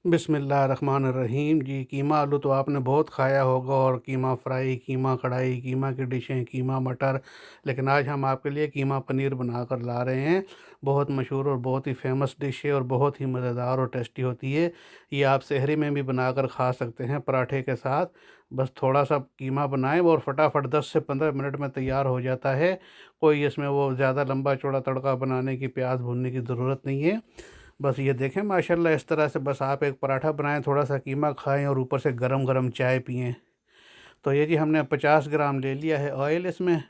बिस्मिल्लाहिर्रहमानिर्रहीम जी। कीमा आलू तो आपने बहुत खाया होगा, और कीमा फ्राई, कीमा कढ़ाई, कीमा की डिशें, कीमा मटर। लेकिन आज हम आपके लिए कीमा पनीर बना कर ला रहे हैं। बहुत मशहूर और बहुत ही फेमस डिश है, और बहुत ही मज़ेदार और टेस्टी होती है। ये आप सहरी में भी बना कर खा सकते हैं पराठे के साथ। बस थोड़ा सा कीमा बनाएं और फटाफट 10 से 15 मिनट में तैयार हो जाता है। कोई इसमें वो ज़्यादा लंबा चौड़ा तड़का बनाने की, प्याज भूनने की ज़रूरत नहीं है। बस ये देखें माशाल्लाह, इस तरह से बस आप एक पराठा बनाएं, थोड़ा सा कीमा खाएं और ऊपर से गरम गरम चाय पिएं। तो ये जी हमने 50 ग्राम ले लिया है ऑयल इसमें।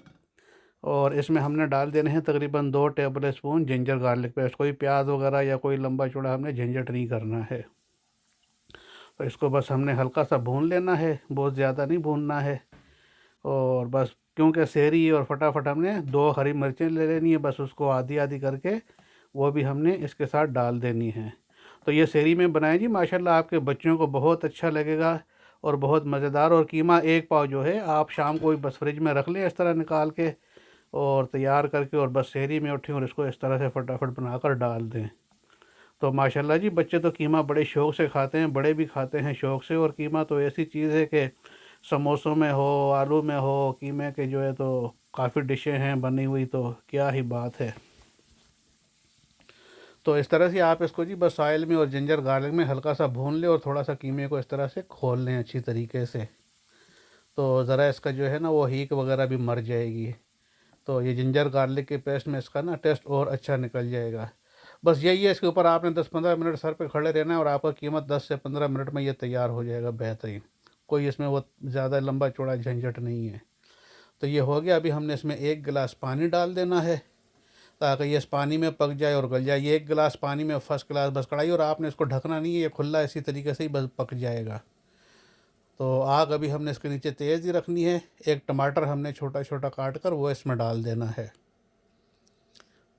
और इसमें हमने डाल देने हैं तकरीबन 2 table spoon ginger garlic paste. कोई प्याज वगैरह या कोई लंबा चौड़ा हमने झंझट नहीं करना है। तो इसको बस हमने हल्का सा भून लेना है, बहुत ज़्यादा नहीं भूनना है। और बस क्योंकि सहरी और फटाफट हमने 2 हरी मिर्चें ले लेनी है, बस उसको आधी आधी करके वो भी हमने इसके साथ डाल देनी है। तो ये सहरी में बनाएं जी, माशाल्लाह आपके बच्चों को बहुत अच्छा लगेगा और बहुत मज़ेदार। और कीमा 1 पाव जो है आप शाम को भी बस फ्रिज में रख लें इस तरह निकाल के और तैयार करके, और बस सहरी में उठें और इसको इस तरह से फटाफट बनाकर डाल दें। तो माशाल्लाह जी, बच्चे तो कीमा बड़े शौक़ से खाते हैं, बड़े भी खाते हैं शौक़ से। और कीमा तो ऐसी चीज़ है कि समोसों में हो, आलू में हो, कीमे के जो है तो काफ़ी डिशें हैं बनी हुई, तो क्या ही बात है। तो इस तरह से आप इसको जी बस ऑयल में और जिंजर गार्लिक में हल्का सा भून लें और थोड़ा सा कीमे को इस तरह से खोल लें अच्छी तरीके से। तो ज़रा इसका जो है ना वो हीक वगैरह भी मर जाएगी। तो ये जिंजर गार्लिक के पेस्ट में इसका ना टेस्ट और अच्छा निकल जाएगा। बस यही है, इसके ऊपर आपने 10-15 मिनट सर पे खड़े रहना है और आपका कीमा 10 से 15 मिनट में ये तैयार हो जाएगा बेहतरीन। कोई इसमें वो ज़्यादा लंबा चौड़ा झंझट नहीं है। तो ये हो गया। अभी हमने इसमें 1 गिलास पानी डाल देना है ताकि ये इस पानी में पक जाए और गल जाए। ये 1 गिलास पानी में फर्स्ट क्लास बस कढ़ाई, और आपने इसको ढकना नहीं है, ये खुला इसी तरीके से ही बस पक जाएगा। तो आग अभी हमने इसके नीचे तेज़ ही रखनी है। एक टमाटर हमने छोटा छोटा काट कर वो इसमें डाल देना है।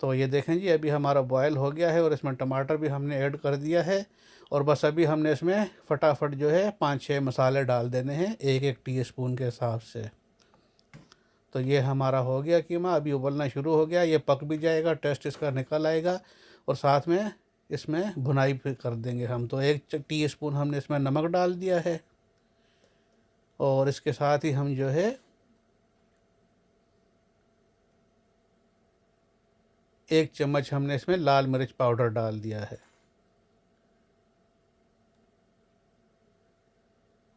तो ये देखें जी, अभी हमारा बॉयल हो गया है और इसमें टमाटर भी हमने ऐड कर दिया है। और बस अभी हमने इसमें फटाफट जो है 5-6 मसाले डाल देने हैं, 1-1 टीस्पून के हिसाब से। तो ये हमारा हो गया कीमा, अभी उबलना शुरू हो गया, ये पक भी जाएगा, टेस्ट इसका निकल आएगा। और साथ में इसमें भुनाई भी कर देंगे हम। तो 1 टीस्पून हमने इसमें नमक डाल दिया है, और इसके साथ ही हम जो है 1 चम्मच हमने इसमें लाल मिर्च पाउडर डाल दिया है।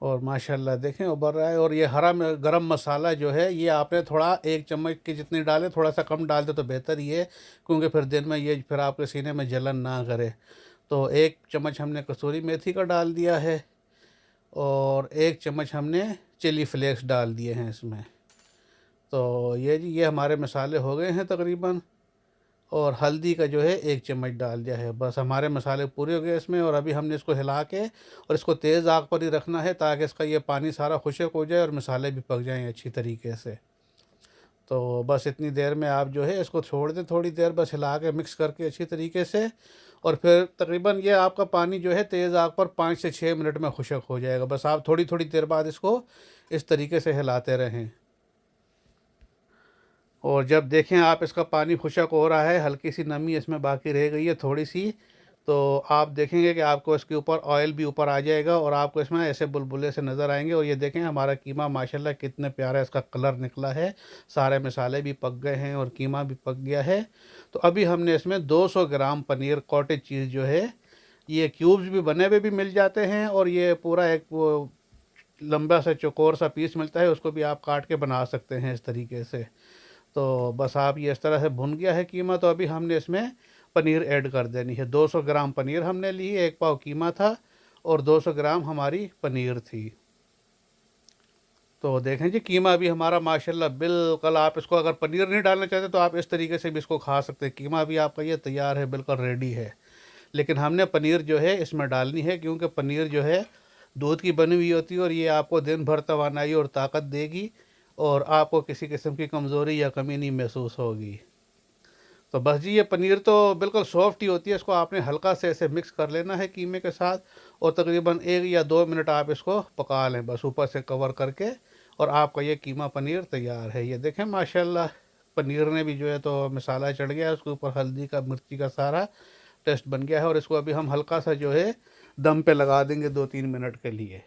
और माशाल्लाह देखें उबर रहा है। और ये हरा गरम मसाला जो है ये आपने थोड़ा 1 चम्मच की जितनी डालें, थोड़ा सा कम डाल दे तो बेहतर ही है, क्योंकि फिर दिन में ये फिर आपके सीने में जलन ना करे। तो 1 चम्मच हमने कसूरी मेथी का डाल दिया है, और 1 चम्मच हमने चिली फ्लेक्स डाल दिए हैं इसमें। तो ये जी ये हमारे मसाले हो गए हैं तकरीबन। और हल्दी का जो है 1 चम्मच डाल दिया है। बस हमारे मसाले पूरे हो गए इसमें। और अभी हमने इसको हिला के और इसको तेज़ आग पर ही रखना है ताकि इसका ये पानी सारा खुश्क हो जाए और मसाले भी पक जाएं अच्छी तरीके से। तो बस इतनी देर में आप जो है इसको छोड़ दें थोड़ी देर, बस हिला के मिक्स करके अच्छी तरीके से। और फिर तकरीबन ये आपका पानी जो है तेज़ आग पर 5 से 6 मिनट में खुश्क हो जाएगा। बस आप थोड़ी थोड़ी देर बाद इसको इस तरीके से हिलाते रहें। और जब देखें आप इसका पानी खुश्क हो रहा है, हल्की सी नमी इसमें बाकी रह गई है थोड़ी सी, तो आप देखेंगे कि आपको इसके ऊपर ऑयल भी ऊपर आ जाएगा और आपको इसमें ऐसे बुलबुले से नज़र आएंगे। और ये देखें हमारा कीमा माशाल्लाह कितने प्यारा इसका कलर निकला है, सारे मसाले भी पक गए हैं और कीमा भी पक गया है। तो अभी हमने इसमें 200 ग्राम पनीर कॉटेज चीज़ जो है, ये क्यूब्स भी बने हुए भी मिल जाते हैं, और ये पूरा एक वो लंबा सा चौकोर सा पीस मिलता है, उसको भी आप काट के बना सकते हैं इस तरीके से। तो बस आप ये इस तरह से भुन गया है कीमा। तो अभी हमने इसमें पनीर ऐड कर देनी है। 200 ग्राम पनीर हमने ली, 1 पाव कीमा था और 200 ग्राम हमारी पनीर थी। तो देखें जी कीमा भी हमारा माशाल्लाह बिल्कुल, आप इसको अगर पनीर नहीं डालना चाहते तो आप इस तरीके से भी इसको खा सकते हैं। कीमा भी आपका ये तैयार है, बिल्कुल रेडी है। लेकिन हमने पनीर जो है इसमें डालनी है, क्योंकि पनीर जो है दूध की बनी हुई होती है और ये आपको दिन भर तवानाई और ताकत देगी, और आपको किसी किस्म की कमज़ोरी या कमी नहीं महसूस होगी। तो बस जी ये पनीर तो बिल्कुल सॉफ्ट ही होती है, इसको आपने हल्का से ऐसे मिक्स कर लेना है कीमे के साथ, और तकरीबन 1 या 2 मिनट आप इसको पका लें बस ऊपर से कवर करके, और आपका ये कीमा पनीर तैयार है। ये देखें माशाल्लाह पनीर ने भी जो है तो मसाला चढ़ गया है उसके ऊपर, हल्दी का मिर्ची का सारा टेस्ट बन गया है। और इसको अभी हम हल्का सा जो है दम पे लगा देंगे 2-3 मिनट के लिए।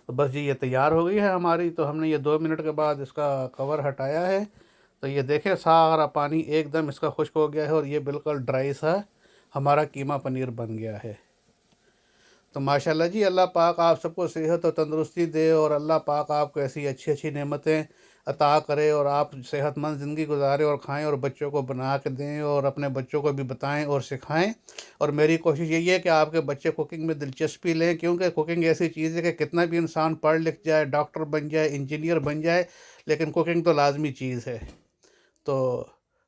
तो बस जी ये तैयार हो गई है हमारी। तो हमने ये 2 मिनट के बाद इसका कवर हटाया है। तो ये देखें सारा पानी एकदम इसका खुश्क हो गया है और ये बिल्कुल ड्राई सा हमारा कीमा पनीर बन गया है। तो माशाल्लाह जी, अल्लाह पाक आप सबको सेहत और तंदुरुस्ती दे और अल्लाह पाक आपको ऐसी अच्छी अच्छी नेमतें अता करे और आप सेहतमंद ज़िंदगी गुजारें और खाएं और बच्चों को बना के दें और अपने बच्चों को भी बताएं और सिखाएं। और मेरी कोशिश यही है कि आपके बच्चे कुकिंग में दिलचस्पी लें, क्योंकि कुकिंग ऐसी चीज़ है कि कितना भी इंसान पढ़ लिख जाए, डॉक्टर बन जाए, इंजीनियर बन जाए, लेकिन कुकिंग तो लाजमी चीज़ है। तो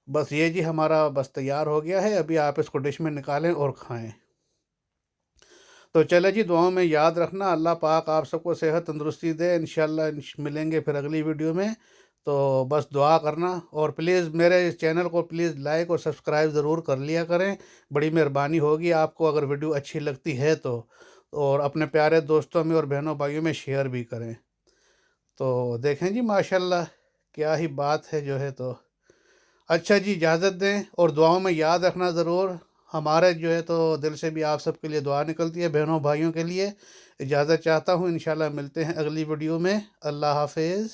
बस ये जी हमारा बस तैयार हो गया है। अभी आप इसको डिश में निकालें और खाएं। तो चले जी, दुआओं में याद रखना। अल्लाह पाक आप सबको सेहत तंदुरुस्ती दे। इंशाल्लाह मिलेंगे फिर अगली वीडियो में। तो बस दुआ करना और प्लीज़ मेरे इस चैनल को प्लीज़ लाइक और सब्सक्राइब ज़रूर कर लिया करें। बड़ी मेहरबानी होगी आपको अगर वीडियो अच्छी लगती है तो। और अपने प्यारे दोस्तों में और बहनों भाइयों में शेयर भी करें। तो देखें जी माशाल्लाह, क्या ही बात है जो है। तो अच्छा जी, इजाज़त दें और दुआओं में याद रखना ज़रूर। हमारे जो है तो दिल से भी आप सबके लिए दुआ निकलती है, बहनों भाइयों के लिए। इजाज़त चाहता हूँ, इंशाल्लाह मिलते हैं अगली वीडियो में। अल्लाह हाफ़िज़।